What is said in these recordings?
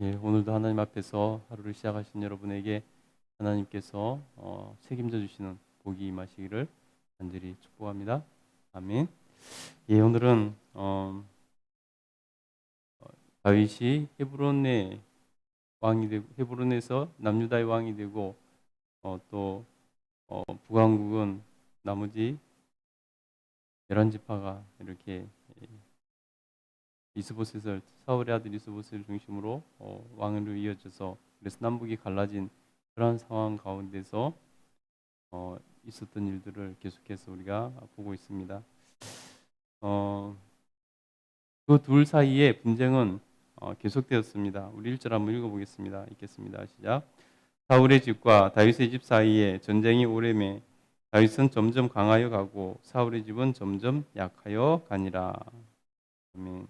예, 오늘도 하나님 앞에서 하루를 시작하신 여러분에게 하나님께서 책임져 주시는 복이 임하시기를 간절히 축복합니다. 아멘. 예, 오늘은 다윗이 헤브론의 왕이 되고 헤브론에서 남유다의 왕이 되고 또 북왕국은 나머지 11지파가 이렇게 이스보셋을 사울의 아들 이스보셋을 중심으로 왕으로 이어져서 그래서 남북이 갈라진 그러한 상황 가운데서 있었던 일들을 계속해서 우리가 보고 있습니다. 그 둘 사이의 분쟁은 계속되었습니다. 우리 1절 한번 읽어보겠습니다. 읽겠습니다. 시작. 사울의 집과 다윗의 집 사이에 전쟁이 오래매 다윗은 점점 강하여 가고 사울의 집은 점점 약하여 가니라. 아멘.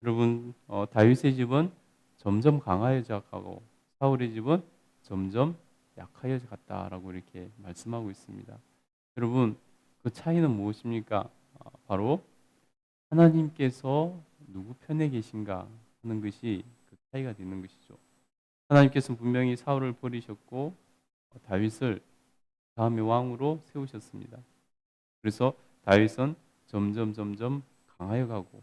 여러분, 다윗의 집은 점점 강하여져 가고 사울의 집은 점점 약하여져 갔다라고 이렇게 말씀하고 있습니다. 여러분, 그 차이는 무엇입니까? 바로 하나님께서 누구 편에 계신가 하는 것이 그 차이가 되는 것이죠. 하나님께서는 분명히 사울을 버리셨고 다윗을 다음에 왕으로 세우셨습니다. 그래서 다윗은 점점 강하여 가고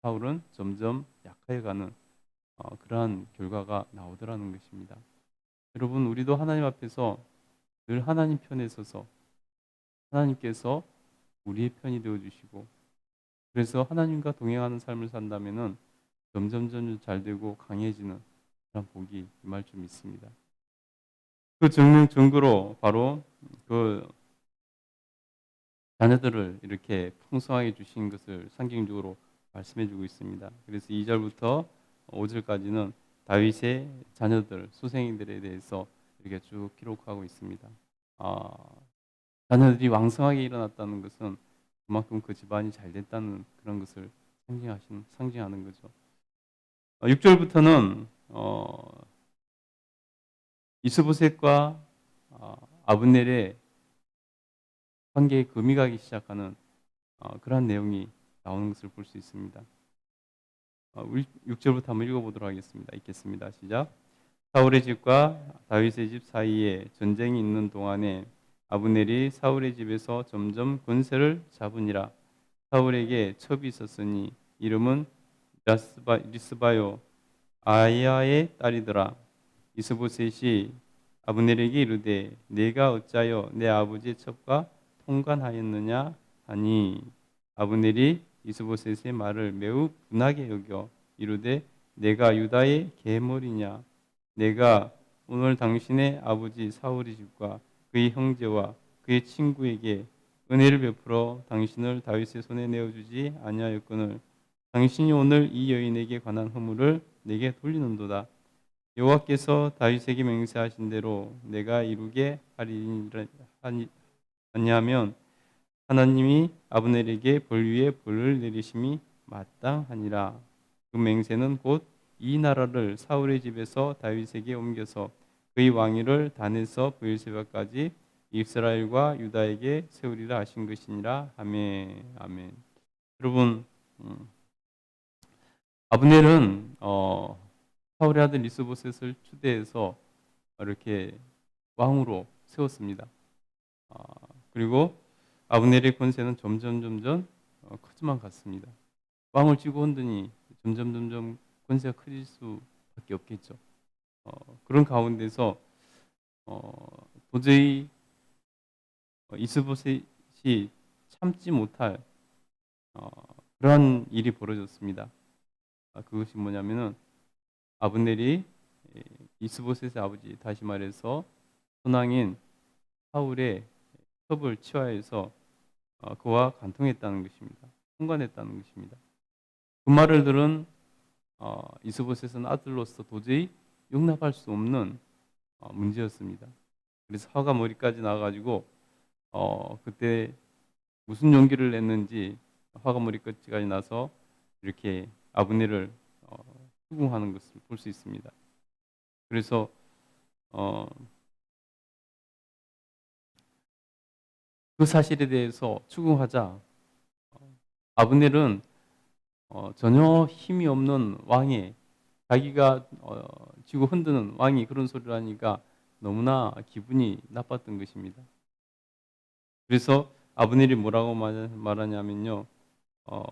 사울은 점점 약하여 가는 그러한 결과가 나오더라는 것입니다. 여러분, 우리도 하나님 앞에서 늘 하나님 편에 서서 하나님께서 우리의 편이 되어 주시고 그래서 하나님과 동행하는 삶을 산다면은 점점 잘 되고 강해지는 그런 복이 임할 줄 믿습니다. 그 증거로 바로 그 자녀들을 이렇게 풍성하게 주신 것을 상징적으로 말씀해 주고 있습니다. 그래서 2절부터 5절까지는 다윗의 자녀들, 수생인들에 대해서 이렇게 쭉 기록하고 있습니다. 자녀들이 왕성하게 일어났다는 것은 그만큼 그 집안이 잘 됐다는 그런 것을 상징하는 거죠. 6절부터는 이스보셋과 아브넬의 관계에 금이 가기 시작하는 그러한 내용이 나오는 것을 볼 수 있습니다. 6절부터 한번 읽어보도록 하겠습니다. 읽겠습니다. 시작. 사울의 집과 다윗의 집 사이에 전쟁이 있는 동안에 아브넬이 사울의 집에서 점점 권세를 잡으니라. 사울에게 첩이 있었으니 이름은 리스바요 아야의 딸이더라. 이스보셋이 아브넬에게 이르되 내가 어찌하여 내 아버지의 첩과 통관하였느냐 하니 아브넬이 이스보셋의 말을 매우 분하게 여겨 이르되 내가 유다의 계물이냐 내가 오늘 당신의 아버지 사울의 집과 그의 형제와 그의 친구에게 은혜를 베풀어 당신을 다윗의 손에 내어주지 아니하였거늘 당신이 오늘 이 여인에게 관한 허물을 내게 돌리는도다. 여호와께서 다윗에게 맹세하신 대로 내가 이루게 하리니 아니하면 하나님이 아브넬에게 벌 위에 벌을 내리심이 마땅하니라. 그 맹세는 곧 이 나라를 사울의 집에서 다윗에게 옮겨서 그의 왕위를 단에서 브엘세바까지 이스라엘과 유다에게 세우리라 하신 것이니라. 아멘. 아멘. 여러분, 아브넬은 사울의 아들 이스보셋을 추대해서 이렇게 왕으로 세웠습니다. 그리고 아브넬의 권세는 점점 커져만 갔습니다. 왕을 쥐고 흔드니 점점 권세가 커질 수밖에 없겠죠. 그런 가운데서 도저히 이스보셋이 참지 못할 그러한 일이 벌어졌습니다. 그것이 뭐냐면은 아브넬이 이스보셋의 아버지, 다시 말해서 손왕인 사울의 첩을 취하해서 그와 간통했다는 것입니다. 통관했다는 것입니다. 그 말을 들은 이스보셋은 아들로서 도저히 용납할 수 없는 문제였습니다. 그래서 화가 머리까지 나가지고 그때 무슨 용기를 냈는지 화가 머리까지 나서 이렇게 아브넬을 추궁하는 것을 볼 수 있습니다. 그래서 그 사실에 대해서 추궁하자 아브넬은 전혀 힘이 없는 왕에 자기가 쥐고 흔드는 왕이 그런 소리를 하니까 너무나 기분이 나빴던 것입니다. 그래서 아브넬이 뭐라고 말하냐면요. 어,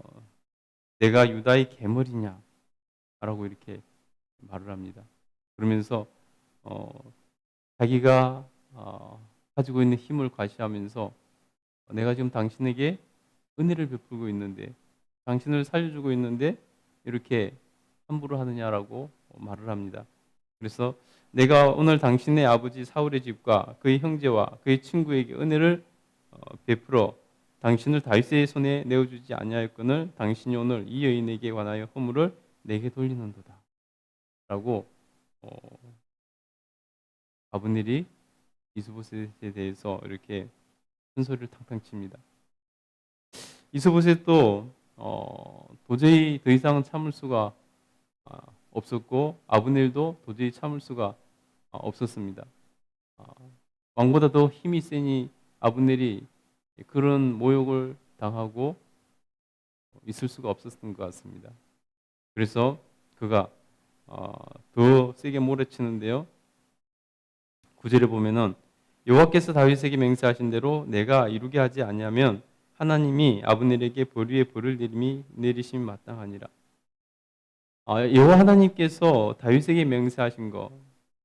내가 유다의 계물이냐? 라고 이렇게 말을 합니다. 그러면서 어, 자기가 가지고 있는 힘을 과시하면서 내가 지금 당신에게 은혜를 베풀고 있는데 당신을 살려주고 있는데 이렇게 함부로 하느냐라고 말을 합니다. 그래서 내가 오늘 당신의 아버지 사울의 집과 그의 형제와 그의 친구에게 은혜를 베풀어 당신을 다윗의 손에 내어주지 아니하였거늘 당신이 오늘 이 여인에게 관하여 허물을 내게 돌리는도다. 라고 아브넬이 이스보셋에 대해서 이렇게 큰 소리를 탕탕 칩니다. 이스보셋도 도저히 더 이상은 참을 수가 없었고 아브넬도 도저히 참을 수가 없었습니다. 왕보다 더 힘이 세니 아브넬이 그런 모욕을 당하고 있을 수가 없었던 것 같습니다. 그래서 그가 더 세게 몰아치는데요. 9절에 보면은 여호와께서 다윗에게 맹세하신 대로 내가 이루게 하지 아니하면 하나님이 아브넬에게 벌 위에 벌을 내리심이 마땅하니라. 여호와 하나님께서 다윗에게 맹세하신 거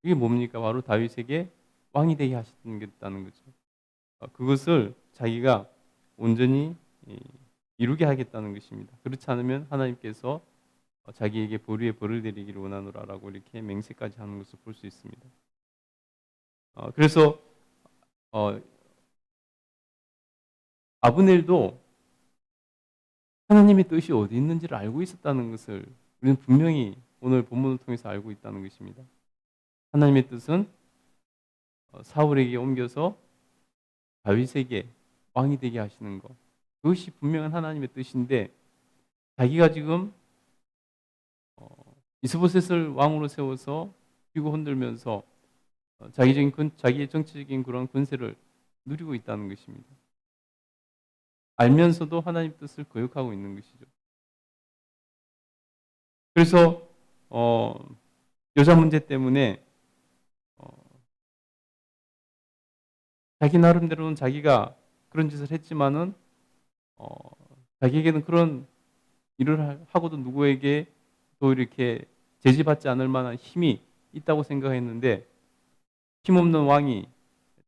이게 뭡니까? 바로 다윗에게 왕이 되게 하셨다는 거죠. 그것을 자기가 온전히 이루게 하겠다는 것입니다. 그렇지 않으면 하나님께서 자기에게 벌 위에 벌을 내리기를 원하노라라고 이렇게 맹세까지 하는 것을 볼 수 있습니다. 그래서 아브넬도 하나님의 뜻이 어디 있는지를 알고 있었다는 것을 우리는 분명히 오늘 본문을 통해서 알고 있다는 것입니다. 하나님의 뜻은 사울에게 옮겨서 다윗에게 왕이 되게 하시는 것. 그것이 분명한 하나님의 뜻인데 자기가 지금 이스보셋을 왕으로 세워서 쥐고 흔들면서 자기의 정치적인 그런 권세를 누리고 있다는 것입니다. 알면서도 하나님 뜻을 거역하고 있는 것이죠. 그래서 여자 문제 때문에 자기 나름대로는 자기가 그런 짓을 했지만은 자기에게는 그런 일을 하고도 누구에게 또 이렇게 제지받지 않을 만한 힘이 있다고 생각했는데 힘없는 왕이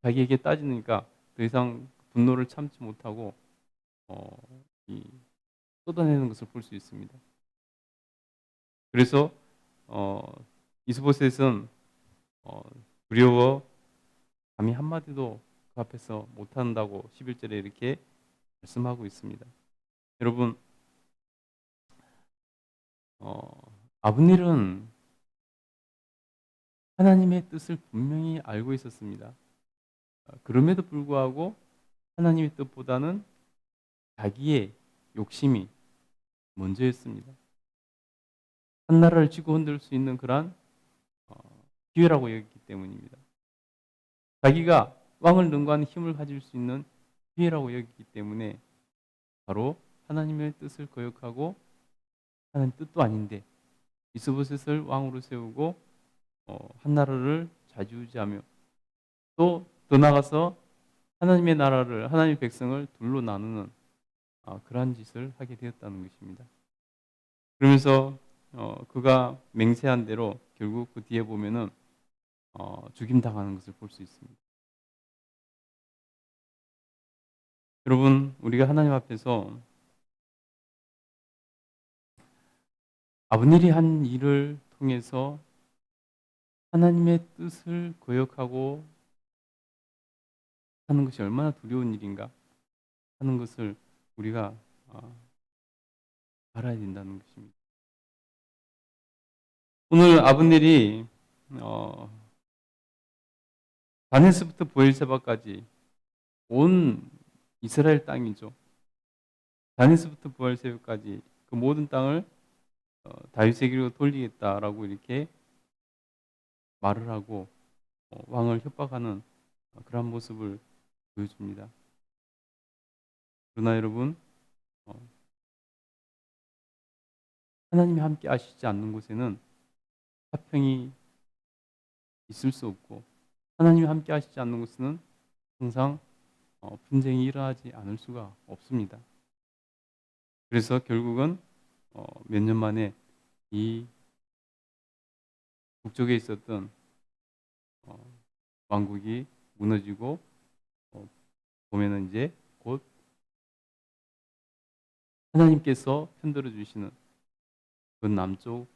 자기에게 따지니까 더 이상 분노를 참지 못하고 쏟아내는 것을 볼 수 있습니다. 그래서 이스보셋은 두려워 감히 한마디도 그 앞에서 못한다고 11절에 이렇게 말씀하고 있습니다. 여러분 아브넬은 하나님의 뜻을 분명히 알고 있었습니다. 그럼에도 불구하고 하나님의 뜻보다는 자기의 욕심이 먼저였습니다. 한 나라를 쥐고 흔들 수 있는 그러한 기회라고 여겼기 때문입니다. 자기가 왕을 능가하는 힘을 가질 수 있는 기회라고 여겼기 때문에 바로 하나님의 뜻을 거역하고 하나님 뜻도 아닌데 이스보셋을 왕으로 세우고 한 나라를 좌지우지하며 또 더 나아가서 하나님의 나라를 하나님의 백성을 둘로 나누는 그러한 짓을 하게 되었다는 것입니다. 그러면서 그가 맹세한 대로 결국 그 뒤에 보면은 죽임당하는 것을 볼 수 있습니다. 여러분 우리가 하나님 앞에서 아브넬이 한 일을 통해서 하나님의 뜻을 거역하고 하는 것이 얼마나 두려운 일인가 하는 것을 우리가 알아야 된다는 것입니다. 오늘 아브넬이 다네스부터 브엘세바까지 온 이스라엘 땅이죠. 다네스부터 브엘세바까지 그 모든 땅을 다윗에게로 돌리겠다라고 이렇게 말을 하고 왕을 협박하는 그런 모습을 보여줍니다. 그러나 여러분 하나님이 함께 하시지 않는 곳에는 화평이 있을 수 없고 하나님이 함께 하시지 않는 것은 항상 분쟁이 일어나지 않을 수가 없습니다. 그래서 결국은 몇 년 만에 이 북쪽에 있었던 왕국이 무너지고 보면은 이제 곧 하나님께서 편들어 주시는 그 남쪽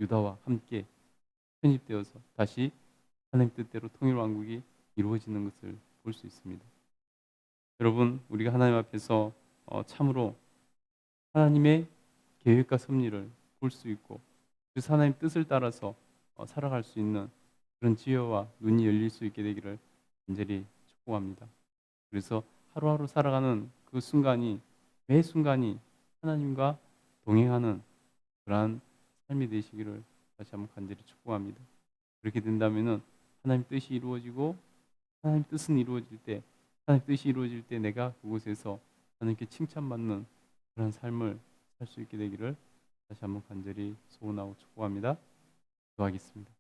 유다와 함께 편입되어서 다시 하나님 뜻대로 통일 왕국이 이루어지는 것을 볼 수 있습니다. 여러분, 우리가 하나님 앞에서 참으로 하나님의 계획과 섭리를 볼 수 있고 그 하나님 뜻을 따라서 살아갈 수 있는 그런 지혜와 눈이 열릴 수 있게 되기를 간절히 축복합니다. 그래서 하루하루 살아가는 그 순간이 매 순간이 하나님과 동행하는 그러한 삶이 되시기를 다시 한번 간절히 축복합니다. 그렇게 된다면은 하나님 뜻이 이루어지고 하나님 뜻은 이루어질 때 하나님 뜻이 이루어질 때 내가 그곳에서 하나님께 칭찬받는 그런 삶을 살 수 있게 되기를 다시 한번 간절히 소원하고 축복합니다. 기도하겠습니다.